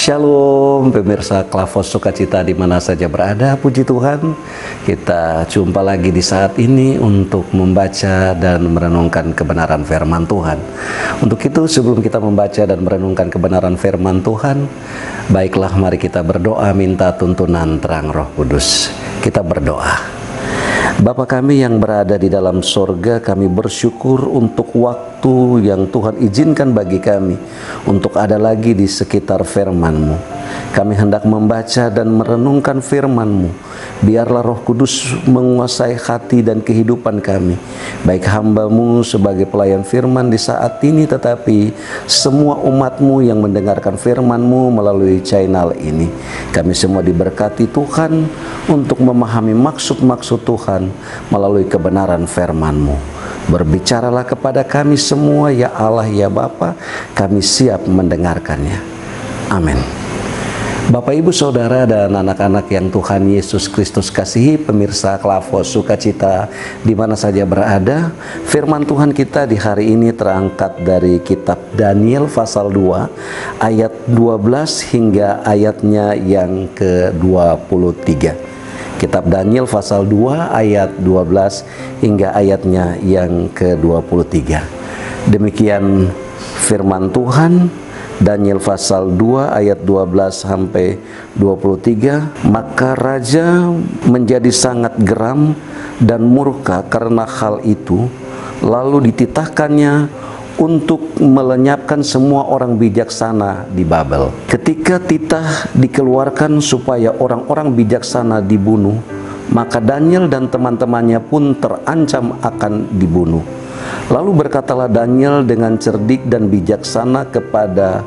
Shalom pemirsa Klavos Sukacita di mana saja berada, puji Tuhan. Kita jumpa lagi di saat ini untuk membaca dan merenungkan kebenaran firman Tuhan. Untuk itu sebelum kita membaca dan merenungkan kebenaran firman Tuhan, baiklah mari kita berdoa minta tuntunan terang Roh Kudus. Kita berdoa. Bapa kami yang berada di dalam sorga, kami bersyukur untuk waktu yang Tuhan izinkan bagi kami untuk ada lagi di sekitar firman-Mu. Kami hendak membaca dan merenungkan firman-Mu. Biarlah Roh Kudus menguasai hati dan kehidupan kami, baik hamba-Mu sebagai pelayan firman di saat ini, tetapi semua umat-Mu yang mendengarkan firman-Mu melalui channel ini. Kami semua diberkati Tuhan untuk memahami maksud-maksud Tuhan melalui kebenaran firman-Mu. Berbicaralah kepada kami semua ya Allah ya Bapa, kami siap mendengarkannya. Amin. Bapak, Ibu, Saudara, dan anak-anak yang Tuhan Yesus Kristus kasihi, pemirsa Klavos Sukacita di mana saja berada, firman Tuhan kita di hari ini terangkat dari kitab Daniel pasal 2 ayat 12 hingga ayatnya yang ke-23. Kitab Daniel pasal 2 ayat 12 hingga ayatnya yang ke-23. Demikian firman Tuhan. Daniel pasal 2 ayat 12 sampai 23. Maka raja menjadi sangat geram dan murka karena hal itu, lalu dititahkannya untuk melenyapkan semua orang bijaksana di Babel. Ketika titah dikeluarkan supaya orang-orang bijaksana dibunuh, maka Daniel dan teman-temannya pun terancam akan dibunuh. Lalu berkatalah Daniel dengan cerdik dan bijaksana kepada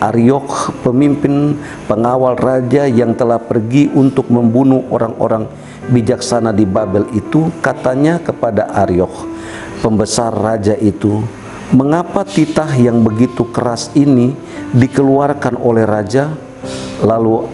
Aryok, pemimpin pengawal raja yang telah pergi untuk membunuh orang-orang bijaksana di Babel itu. Katanya kepada Aryok, pembesar raja itu, mengapa titah yang begitu keras ini dikeluarkan oleh raja? Lalu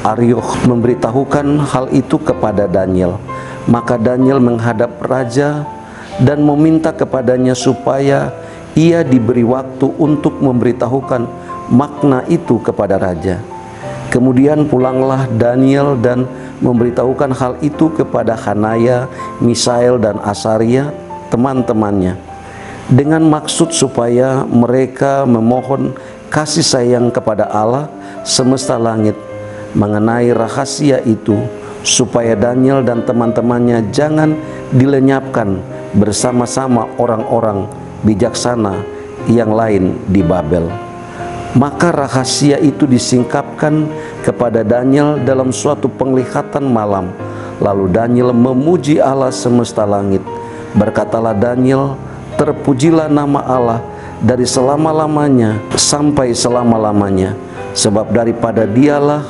Aryok memberitahukan hal itu kepada Daniel. Maka Daniel menghadap raja dan meminta kepadanya supaya ia diberi waktu untuk memberitahukan makna itu kepada raja. Kemudian pulanglah Daniel dan memberitahukan hal itu kepada Hanaya, Misael, dan Asaria, teman-temannya, dengan maksud supaya mereka memohon kasih sayang kepada Allah semesta langit mengenai rahasia itu, supaya Daniel dan teman-temannya jangan dilenyapkan bersama-sama orang-orang bijaksana yang lain di Babel. Maka rahasia itu disingkapkan kepada Daniel dalam suatu penglihatan malam. Lalu Daniel memuji Allah semesta langit. Berkatalah Daniel, terpujilah nama Allah dari selama-lamanya sampai selama-lamanya, sebab daripada Dialah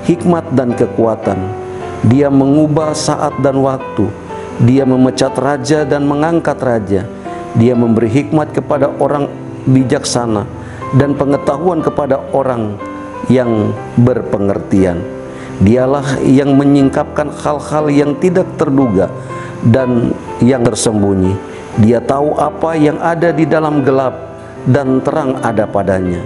hikmat dan kekuatan. Dia mengubah saat dan waktu. Dia memecat raja dan mengangkat raja. Dia memberi hikmat kepada orang bijaksana dan pengetahuan kepada orang yang berpengertian. Dialah yang menyingkapkan hal-hal yang tidak terduga dan yang tersembunyi. Dia tahu apa yang ada di dalam gelap dan terang ada padanya.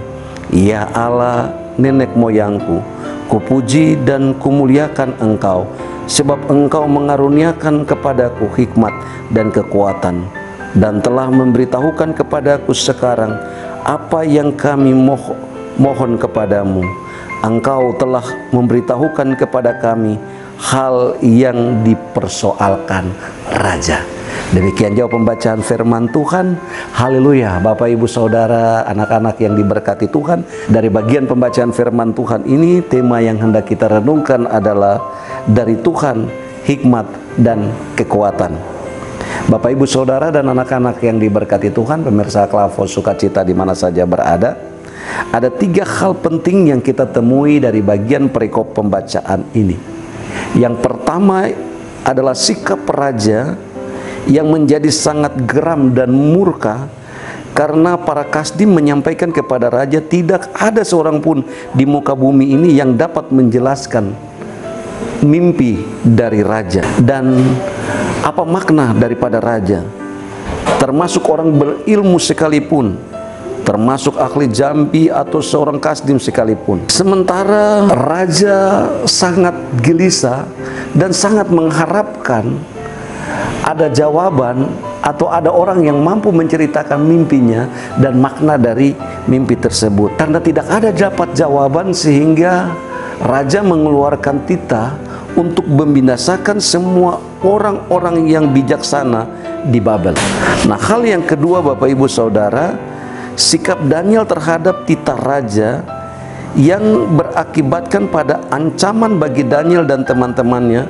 Ya Allah, nenek moyangku, kupuji dan kumuliakan Engkau, sebab Engkau mengaruniakan kepadaku hikmat dan kekuatan, dan telah memberitahukan kepadaku sekarang apa yang kami mohon kepadamu. Engkau telah memberitahukan kepada kami hal yang dipersoalkan raja. Demikian jauh pembacaan firman Tuhan. Haleluya. Bapak, Ibu, Saudara, anak-anak yang diberkati Tuhan, dari bagian pembacaan firman Tuhan ini, tema yang hendak kita renungkan adalah dari Tuhan hikmat dan kekuatan. Bapak, Ibu, Saudara, dan anak-anak yang diberkati Tuhan, pemirsa Klavos Sukacita di mana saja berada, ada 3 hal penting yang kita temui dari bagian perikop pembacaan ini. Yang pertama adalah sikap raja yang menjadi sangat geram dan murka karena para kasdim menyampaikan kepada raja tidak ada seorang pun di muka bumi ini yang dapat menjelaskan mimpi dari raja dan apa makna daripada raja, termasuk orang berilmu sekalipun termasuk ahli jambi atau seorang kasdim sekalipun. Sementara raja sangat gelisah dan sangat mengharapkan ada jawaban atau ada orang yang mampu menceritakan mimpinya dan makna dari mimpi tersebut. Karena tidak ada dapat jawaban, sehingga raja mengeluarkan titah untuk membinasakan semua orang-orang yang bijaksana di Babel. Nah, hal yang kedua Bapak Ibu Saudara, sikap Daniel terhadap titah raja yang berakibatkan pada ancaman bagi Daniel dan teman-temannya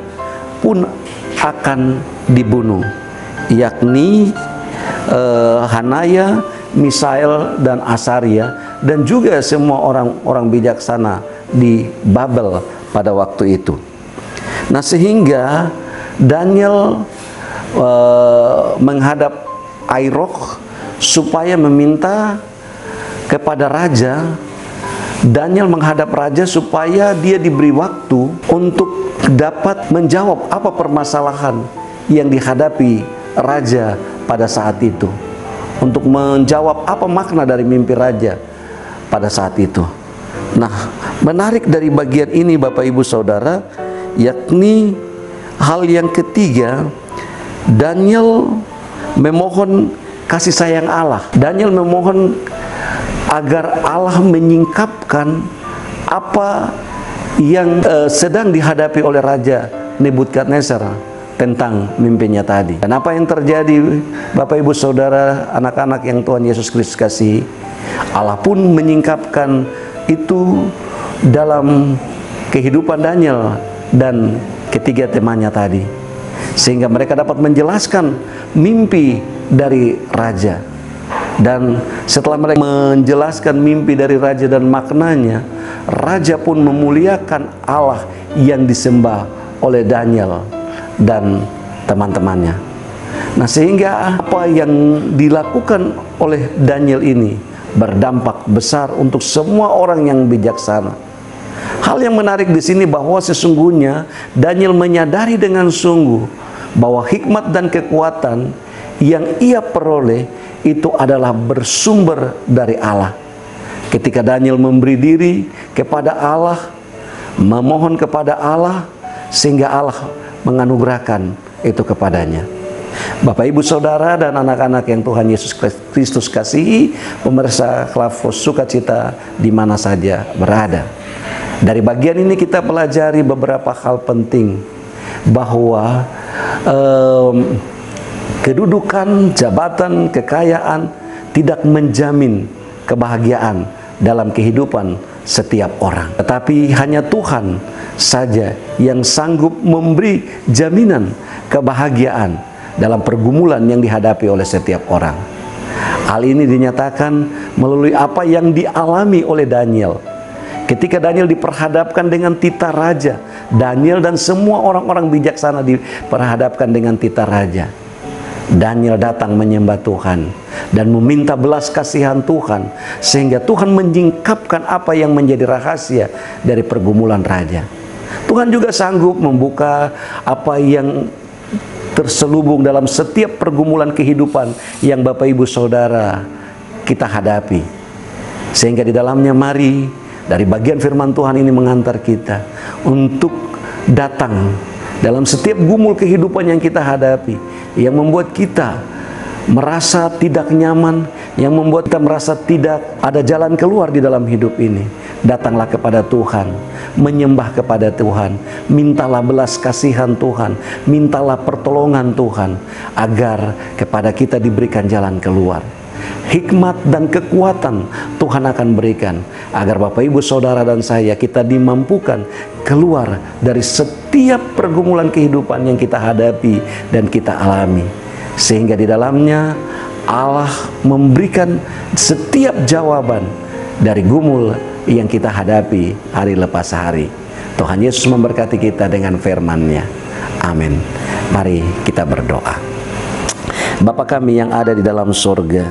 pun akan dibunuh, yakni Hanaya, Misael, dan Asaria, dan juga semua orang-orang bijaksana di Babel pada waktu itu. Nah, sehingga Daniel menghadap Airokh supaya meminta kepada raja. Daniel menghadap raja supaya dia diberi waktu untuk dapat menjawab apa permasalahan yang dihadapi raja pada saat itu, untuk menjawab apa makna dari mimpi raja pada saat itu. Nah, menarik dari bagian ini Bapak Ibu Saudara, yakni hal yang ketiga, Daniel memohon kasih sayang Allah. Daniel memohon agar Allah menyingkapkan apa yang sedang dihadapi oleh Raja Nebukadnezar tentang mimpinya tadi. Dan apa yang terjadi Bapak Ibu Saudara, anak-anak yang Tuhan Yesus Kristus kasihi, Allah pun menyingkapkan itu dalam kehidupan Daniel dan ketiga temannya tadi, sehingga mereka dapat menjelaskan mimpi dari raja. Dan setelah mereka menjelaskan mimpi dari raja dan maknanya, raja pun memuliakan Allah yang disembah oleh Daniel dan teman-temannya. Nah, sehingga apa yang dilakukan oleh Daniel ini berdampak besar untuk semua orang yang bijaksana. Hal yang menarik di sini bahwa sesungguhnya Daniel menyadari dengan sungguh bahwa hikmat dan kekuatan yang ia peroleh itu adalah bersumber dari Allah. Ketika Daniel memberi diri kepada Allah, memohon kepada Allah, sehingga Allah menganugerahkan itu kepadanya. Bapak Ibu Saudara dan anak-anak yang Tuhan Yesus Kristus kasihi, pemirsa Klavos Sukacita di mana saja berada. Dari bagian ini kita pelajari beberapa hal penting, bahwa kedudukan, jabatan, kekayaan tidak menjamin kebahagiaan dalam kehidupan setiap orang. Tetapi hanya Tuhan saja yang sanggup memberi jaminan kebahagiaan dalam pergumulan yang dihadapi oleh setiap orang. Hal ini dinyatakan melalui apa yang dialami oleh Daniel. Ketika Daniel diperhadapkan dengan titah raja, Daniel dan semua orang-orang bijaksana diperhadapkan dengan titah raja. Daniel datang menyembah Tuhan dan meminta belas kasihan Tuhan, sehingga Tuhan menyingkapkan apa yang menjadi rahasia dari pergumulan raja. Tuhan juga sanggup membuka apa yang terselubung dalam setiap pergumulan kehidupan yang Bapak Ibu Saudara kita hadapi, sehingga di dalamnya mari dari bagian firman Tuhan ini mengantar kita untuk datang dalam setiap gumul kehidupan yang kita hadapi, yang membuat kita merasa tidak nyaman, yang membuat kita merasa tidak ada jalan keluar di dalam hidup ini. Datanglah kepada Tuhan, menyembah kepada Tuhan, mintalah belas kasihan Tuhan, mintalah pertolongan Tuhan, agar kepada kita diberikan jalan keluar. Hikmat dan kekuatan Tuhan akan berikan agar Bapak Ibu Saudara dan saya, kita dimampukan keluar dari setiap pergumulan kehidupan yang kita hadapi dan kita alami, sehingga di dalamnya Allah memberikan setiap jawaban dari gumul yang kita hadapi hari lepas hari. Tuhan Yesus memberkati kita dengan firman-Nya. Amin. Mari kita berdoa. Bapa kami yang ada di dalam surga,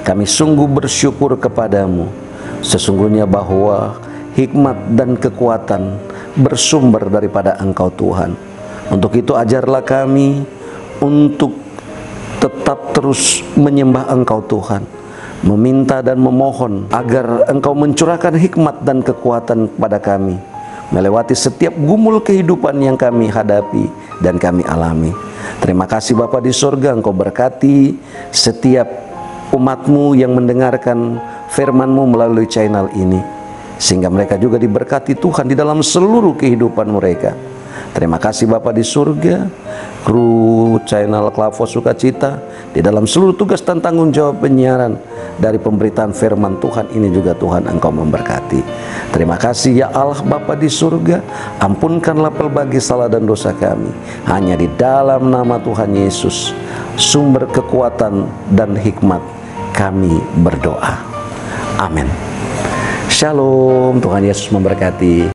kami sungguh bersyukur kepadamu. Sesungguhnya bahwa hikmat dan kekuatan bersumber daripada Engkau Tuhan. Untuk itu ajarlah kami untuk tetap terus menyembah Engkau Tuhan, meminta dan memohon agar Engkau mencurahkan hikmat dan kekuatan kepada kami melewati setiap gumul kehidupan yang kami hadapi dan kami alami. Terima kasih Bapa di surga, Engkau berkati setiap umat-Mu yang mendengarkan firman-Mu melalui channel ini, sehingga mereka juga diberkati Tuhan di dalam seluruh kehidupan mereka. Terima kasih Bapa di surga, kru channel Klavos Sukacita di dalam seluruh tugas dan tanggung jawab penyiaran dari pemberitaan firman Tuhan ini juga Tuhan Engkau memberkati. Terima kasih ya Allah Bapa di surga, ampunkanlah pelbagai salah dan dosa kami. Hanya di dalam nama Tuhan Yesus, sumber kekuatan dan hikmat, kami berdoa. Amin. Shalom, Tuhan Yesus memberkati.